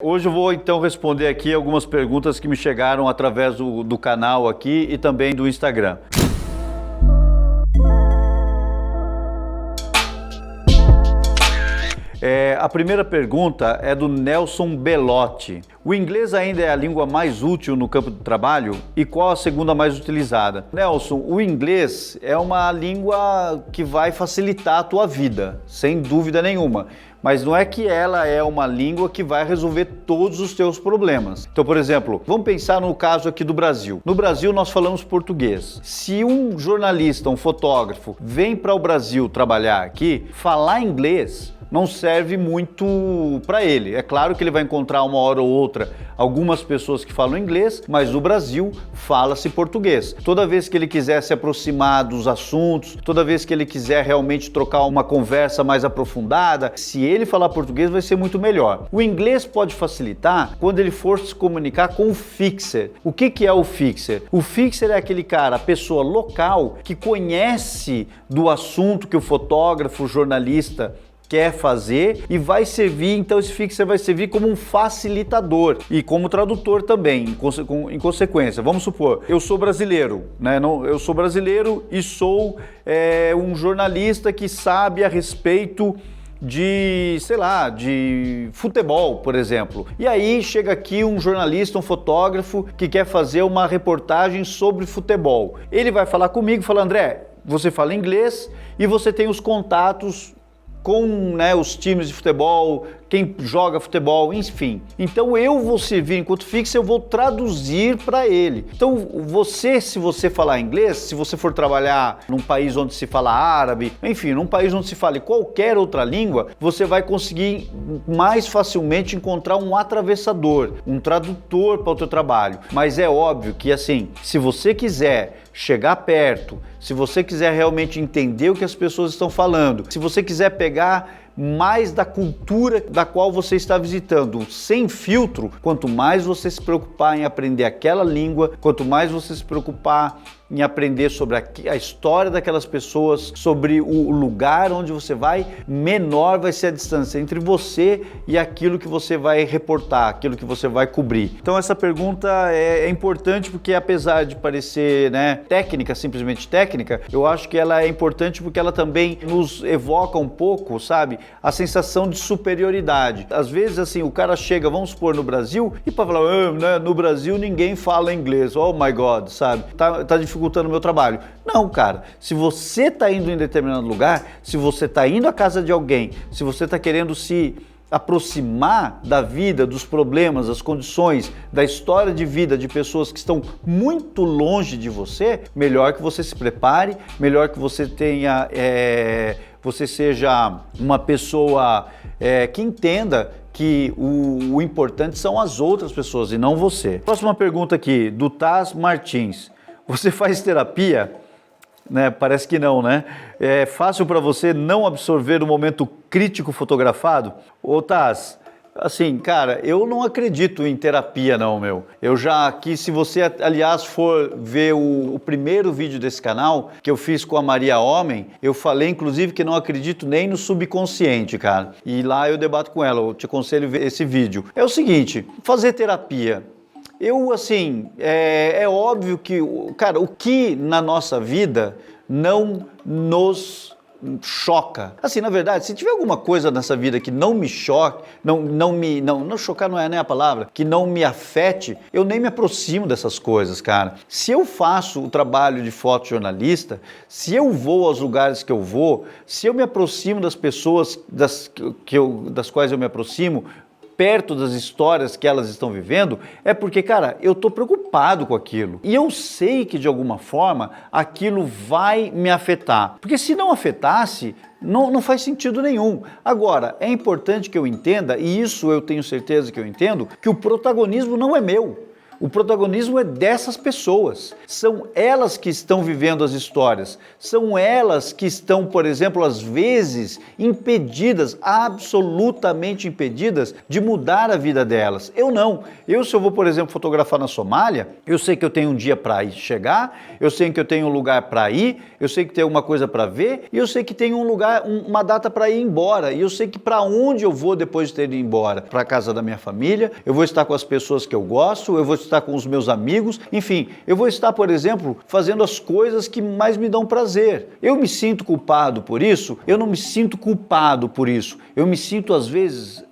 Hoje eu vou então responder aqui algumas perguntas que me chegaram através do canal aqui e também do Instagram. A primeira pergunta é do Nelson Belotti. O inglês ainda é a língua mais útil no campo do trabalho? E qual a segunda mais utilizada? Nelson, o inglês é uma língua que vai facilitar a tua vida, sem dúvida nenhuma. Mas não é que ela é uma língua que vai resolver todos os teus problemas. Então, por exemplo, vamos pensar no caso aqui do Brasil. No Brasil nós falamos português. Se um jornalista, um fotógrafo, vem para o Brasil trabalhar aqui, falar inglês não serve muito para ele. É claro que ele vai encontrar uma hora ou outra algumas pessoas que falam inglês, mas no Brasil fala-se português. Toda vez que ele quiser se aproximar dos assuntos, toda vez que ele quiser realmente trocar uma conversa mais aprofundada, se ele falar português vai ser muito melhor. O inglês pode facilitar quando ele for se comunicar com o fixer. O que é o fixer? O fixer é aquele cara, a pessoa local que conhece do assunto que o fotógrafo, o jornalista quer fazer e vai servir, então esse fixer vai servir como um facilitador e como tradutor também, em consequência. Vamos supor, eu sou brasileiro, né? Eu sou brasileiro e sou um jornalista que sabe a respeito de, sei lá, de futebol, por exemplo. E aí chega aqui um jornalista, um fotógrafo que quer fazer uma reportagem sobre futebol. Ele vai falar comigo e falar: André, você fala inglês e você tem os contatos com os times de futebol, quem joga futebol, enfim. Então eu vou servir enquanto fixer, eu vou traduzir para ele. Então se você falar inglês, se você for trabalhar num país onde se fala árabe, enfim, num país onde se fale qualquer outra língua, você vai conseguir mais facilmente encontrar um atravessador, um tradutor para o teu trabalho. Mas é óbvio que assim, se você quiser chegar perto, se você quiser realmente entender o que as pessoas estão falando, se você quiser pegar mais da cultura da qual você está visitando, sem filtro, quanto mais você se preocupar em aprender aquela língua, quanto mais você se preocupar em aprender sobre a história daquelas pessoas, sobre o lugar onde você vai, menor vai ser a distância entre você e aquilo que você vai reportar, aquilo que você vai cobrir. Então essa pergunta é importante porque, apesar de parecer técnica, simplesmente técnica, eu acho que ela é importante porque ela também nos evoca um pouco, sabe, a sensação de superioridade. Às vezes assim, o cara chega, vamos supor, no Brasil e para falar, no Brasil ninguém fala inglês, oh my God, sabe, tá dificultando o meu trabalho. Não, cara, se você está indo em determinado lugar, se você está indo à casa de alguém, se você está querendo se aproximar da vida, dos problemas, das condições, da história de vida de pessoas que estão muito longe de você, melhor que você se prepare, melhor que você tenha, você seja uma pessoa que entenda que o importante são as outras pessoas e não você. Próxima pergunta aqui, do Taz Martins. Você faz terapia? Parece que não, né? É fácil para você não absorver o momento crítico fotografado? Ô Taz, assim, cara, eu não acredito em terapia não, meu. Eu já aqui, se você, aliás, for ver o primeiro vídeo desse canal, que eu fiz com a Maria Homem, eu falei, inclusive, que não acredito nem no subconsciente, cara. E lá eu debato com ela, eu te aconselho a ver esse vídeo. É o seguinte, fazer terapia. É óbvio que, cara, o que na nossa vida não nos choca. Assim, na verdade, se tiver alguma coisa nessa vida que não me choque, não chocar não é nem a palavra, que não me afete, eu nem me aproximo dessas coisas, cara. Se eu faço o trabalho de fotojornalista, se eu vou aos lugares que eu vou, se eu me aproximo das pessoas das quais eu me aproximo, perto das histórias que elas estão vivendo, é porque, cara, eu tô preocupado com aquilo. E eu sei que, de alguma forma, aquilo vai me afetar. Porque se não afetasse, não faz sentido nenhum. Agora, é importante que eu entenda, e isso eu tenho certeza que eu entendo, que o protagonismo não é meu. O protagonismo é dessas pessoas. São elas que estão vivendo as histórias. São elas que estão, por exemplo, às vezes impedidas, absolutamente impedidas de mudar a vida delas. Eu não. Se eu vou, por exemplo, fotografar na Somália, eu sei que eu tenho um dia para chegar, eu sei que eu tenho um lugar para ir, eu sei que tem uma coisa para ver e eu sei que tem um lugar, uma data para ir embora. E eu sei que para onde eu vou depois de ter ido embora? Para a casa da minha família, eu vou estar com as pessoas que eu gosto, eu vou estar com os meus amigos, enfim, eu vou estar, por exemplo, fazendo as coisas que mais me dão prazer. Eu me sinto culpado por isso? Eu não me sinto culpado por isso. Eu me sinto, às vezes,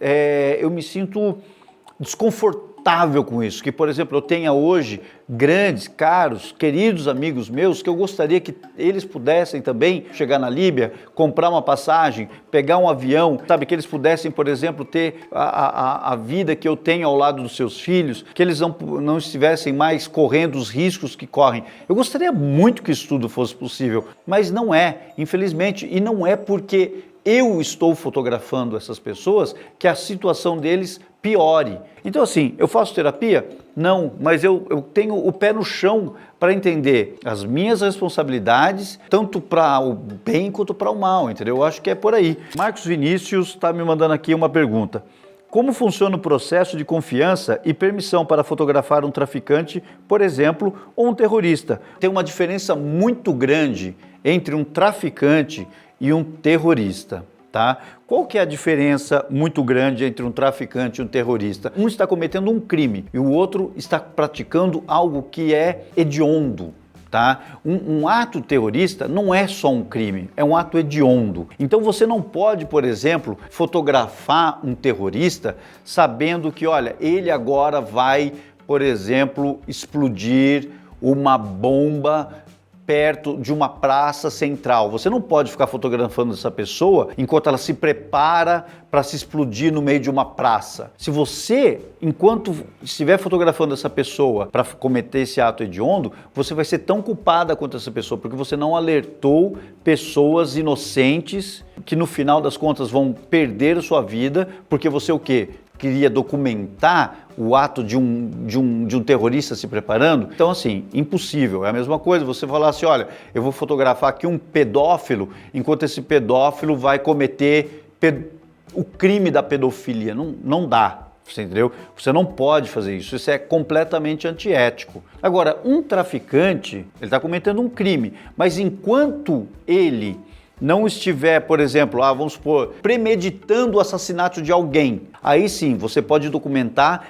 desconfortável com isso, que, por exemplo, eu tenha hoje grandes, caros, queridos amigos meus que eu gostaria que eles pudessem também chegar na Líbia, comprar uma passagem, pegar um avião, sabe, que eles pudessem, por exemplo, ter a vida que eu tenho ao lado dos seus filhos, que eles não estivessem mais correndo os riscos que correm. Eu gostaria muito que isso tudo fosse possível, mas não é, infelizmente, e não é porque eu estou fotografando essas pessoas que a situação deles piore. Então, assim, eu faço terapia? Não, mas eu tenho o pé no chão para entender as minhas responsabilidades, tanto para o bem quanto para o mal, entendeu? Eu acho que é por aí. Marcos Vinícius está me mandando aqui uma pergunta. Como funciona o processo de confiança e permissão para fotografar um traficante, por exemplo, ou um terrorista? Tem uma diferença muito grande entre um traficante e um terrorista, tá? Qual que é a diferença muito grande entre um traficante e um terrorista? Um está cometendo um crime e o outro está praticando algo que é hediondo, tá? Um ato terrorista não é só um crime, é um ato hediondo. Então você não pode, por exemplo, fotografar um terrorista sabendo que, olha, ele agora vai, por exemplo, explodir uma bomba perto de uma praça central. Você não pode ficar fotografando essa pessoa enquanto ela se prepara para se explodir no meio de uma praça. Se você, enquanto estiver fotografando essa pessoa para cometer esse ato hediondo, você vai ser tão culpada quanto essa pessoa, porque você não alertou pessoas inocentes que no final das contas vão perder a sua vida, porque você o quê? Queria documentar o ato de um terrorista se preparando. Então, assim, impossível. É a mesma coisa você falar assim, olha, eu vou fotografar aqui um pedófilo, enquanto esse pedófilo vai cometer o crime da pedofilia. Não dá, você entendeu? Você não pode fazer isso, isso é completamente antiético. Agora, um traficante, ele está cometendo um crime, mas enquanto ele não estiver, por exemplo, vamos supor, premeditando o assassinato de alguém, aí sim você pode documentar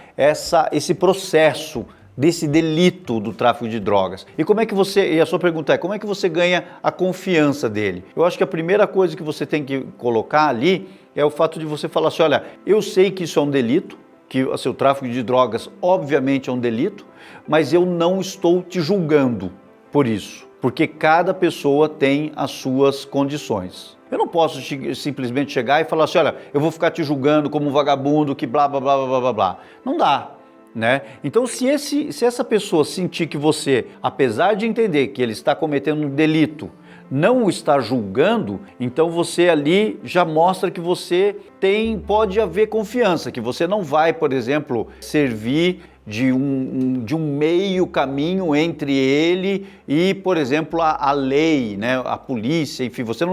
esse processo desse delito do tráfico de drogas. E a sua pergunta é, como é que você ganha a confiança dele? Eu acho que a primeira coisa que você tem que colocar ali é o fato de você falar assim, olha, eu sei que isso é um delito, que o seu tráfico de drogas obviamente é um delito, mas eu não estou te julgando por isso. Porque cada pessoa tem as suas condições. Eu não posso simplesmente chegar e falar assim, olha, eu vou ficar te julgando como um vagabundo que blá, blá, blá, blá, blá, blá. Não dá, né? Então, se essa pessoa sentir que você, apesar de entender que ele está cometendo um delito, não o está julgando, então você ali já mostra que você pode haver confiança, que você não vai, por exemplo, servir de um meio caminho entre ele e, por exemplo, a lei, né, a polícia, enfim, você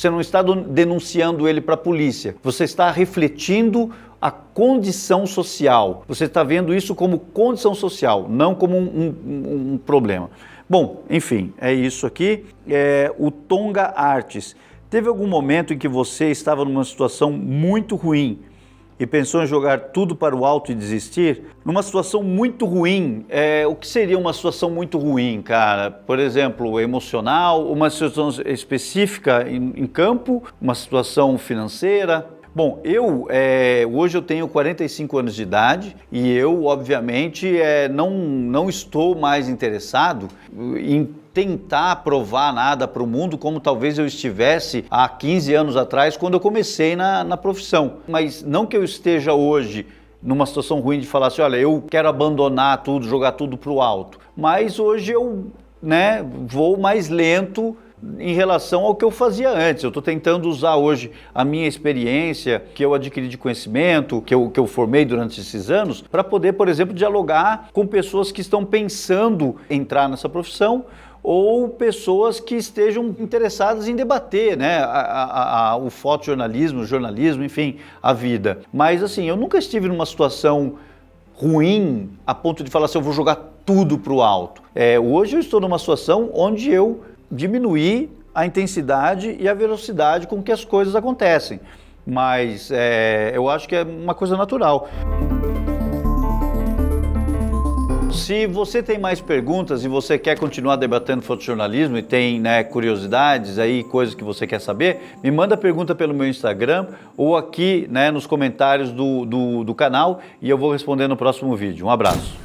não está denunciando ele para a polícia, você está refletindo a condição social, você está vendo isso como condição social, não como um problema. Bom, enfim, é isso aqui. O Tonga Artes. Teve algum momento em que você estava numa situação muito ruim e pensou em jogar tudo para o alto e desistir? Numa situação muito ruim, o que seria uma situação muito ruim, cara? Por exemplo, emocional, uma situação específica em campo, uma situação financeira? Bom, hoje eu tenho 45 anos de idade e eu, obviamente, não estou mais interessado em tentar provar nada para o mundo como talvez eu estivesse há 15 anos atrás, quando eu comecei na profissão. Mas não que eu esteja hoje numa situação ruim de falar assim, olha, eu quero abandonar tudo, jogar tudo para o alto. Mas hoje eu vou mais lento em relação ao que eu fazia antes. Eu estou tentando usar hoje a minha experiência, que eu adquiri de conhecimento, que eu formei durante esses anos, para poder, por exemplo, dialogar com pessoas que estão pensando em entrar nessa profissão ou pessoas que estejam interessadas em debater, né, o fotojornalismo, o jornalismo, enfim, a vida. Mas assim, eu nunca estive numa situação ruim a ponto de falar assim, eu vou jogar tudo para o alto. Hoje eu estou numa situação onde eu diminuí a intensidade e a velocidade com que as coisas acontecem. Mas eu acho que é uma coisa natural. Se você tem mais perguntas e você quer continuar debatendo fotojornalismo e tem, né, curiosidades aí, coisas que você quer saber, me manda pergunta pelo meu Instagram ou aqui, né, nos comentários do canal e eu vou responder no próximo vídeo. Um abraço.